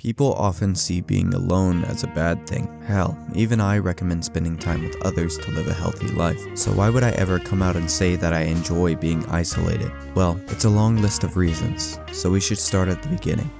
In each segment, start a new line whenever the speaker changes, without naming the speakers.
People often see being alone as a bad thing. Hell, even I recommend spending time with others to live a healthy life. So why would I ever come out and say that I enjoy being isolated? Well, it's a long list of reasons, so we should start at the beginning.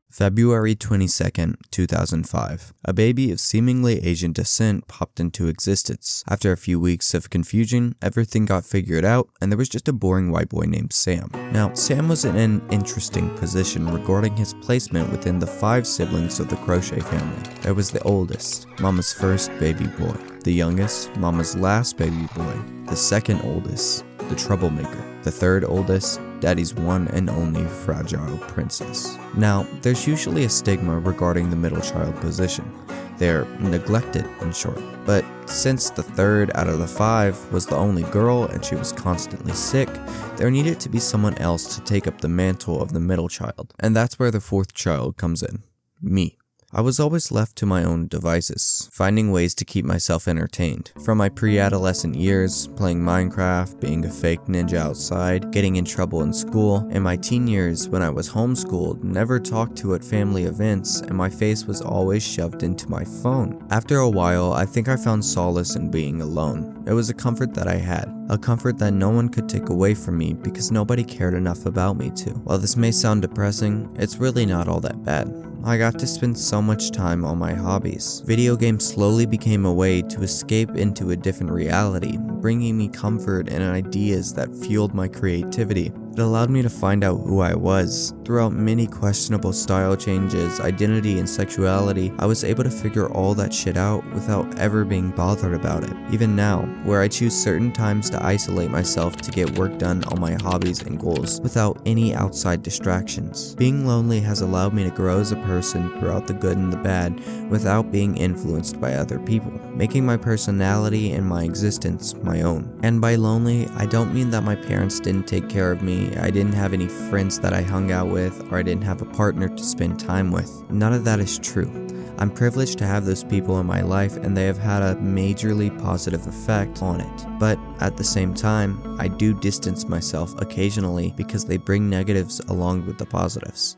February 22nd, 2005. A baby of seemingly Asian descent popped into existence. After a few weeks of confusion, everything got figured out, and there was just a boring white boy named Sam. Now, Sam was in an interesting position regarding his placement within the 5 siblings of the Crochet family. There was the oldest, Mama's first baby boy. The youngest, Mama's last baby boy. The second oldest, the troublemaker. The third oldest, Daddy's one and only fragile princess. Now, there's usually a stigma regarding the middle child position. They're neglected, in short. But since the third out of the 5 was the only girl and she was constantly sick, there needed to be someone else to take up the mantle of the middle child. And that's where the 4th child comes in. Me. I was always left to my own devices, finding ways to keep myself entertained. From my pre-adolescent years, playing Minecraft, being a fake ninja outside, getting in trouble in school, and my teen years when I was homeschooled, never talked to at family events, and my face was always shoved into my phone. After a while, I think I found solace in being alone. It was a comfort that I had, a comfort that no one could take away from me because nobody cared enough about me to. While this may sound depressing, it's really not all that bad. I got to spend so much time on my hobbies. Video games slowly became a way to escape into a different reality, bringing me comfort and ideas that fueled my creativity. It allowed me to find out who I was. Throughout many questionable style changes, identity, and sexuality, I was able to figure all that shit out without ever being bothered about it. Even now, where I choose certain times to isolate myself to get work done on my hobbies and goals without any outside distractions. Being lonely has allowed me to grow as a person throughout the good and the bad without being influenced by other people, making my personality and my existence my own. And by lonely, I don't mean that my parents didn't take care of me, I didn't have any friends that I hung out with, or I didn't have a partner to spend time with. None of that is true. I'm privileged to have those people in my life, and they have had a majorly positive effect on it. But at the same time, I do distance myself occasionally because they bring negatives along with the positives.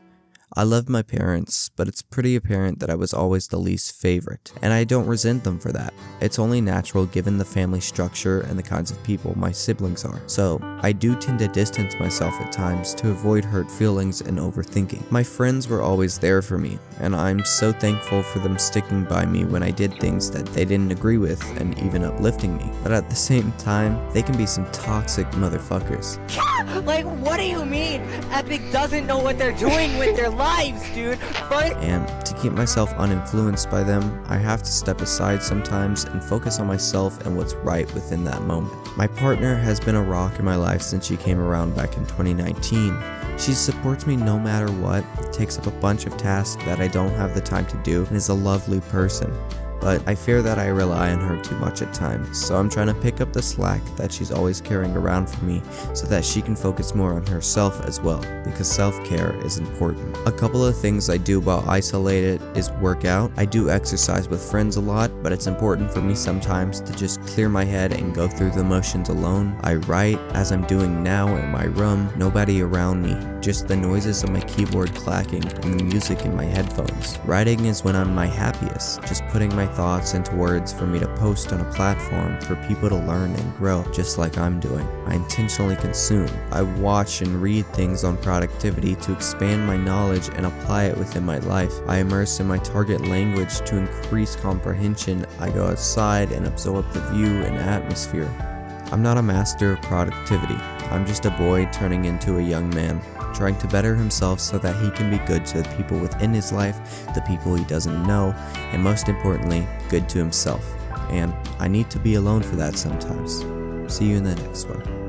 I love my parents, but it's pretty apparent that I was always the least favorite, and I don't resent them for that. It's only natural given the family structure and the kinds of people my siblings are. So, I do tend to distance myself at times to avoid hurt feelings and overthinking. My friends were always there for me, and I'm so thankful for them sticking by me when I did things that they didn't agree with and even uplifting me. But at the same time, they can be some toxic motherfuckers.
Like, what do you mean? Epic doesn't know what they're doing with their lives, dude. But
And to keep myself uninfluenced by them, I have to step aside sometimes and focus on myself and what's right within that moment. My partner has been a rock in my life since she came around back in 2019. She supports me no matter what, takes up a bunch of tasks that I don't have the time to do, and is a lovely person. But I fear that I rely on her too much at times, so I'm trying to pick up the slack that she's always carrying around for me so that she can focus more on herself as well, because self-care is important. A couple of things I do while isolated is work out. I do exercise with friends a lot, but it's important for me sometimes to just clear my head and go through the motions alone. I write, as I'm doing now in my room, nobody around me, just the noises of my keyboard clacking and the music in my headphones. Writing is when I'm my happiest, just putting my thoughts into words for me to post on a platform for people to learn and grow, just like I'm doing. I intentionally consume. I watch and read things on productivity to expand my knowledge and apply it within my life. I immerse in my target language to increase comprehension. I go outside and absorb the view and atmosphere. I'm not a master of productivity. I'm just a boy turning into a young man, trying to better himself so that he can be good to the people within his life, the people he doesn't know, and most importantly, good to himself. And I need to be alone for that sometimes. See you in the next one.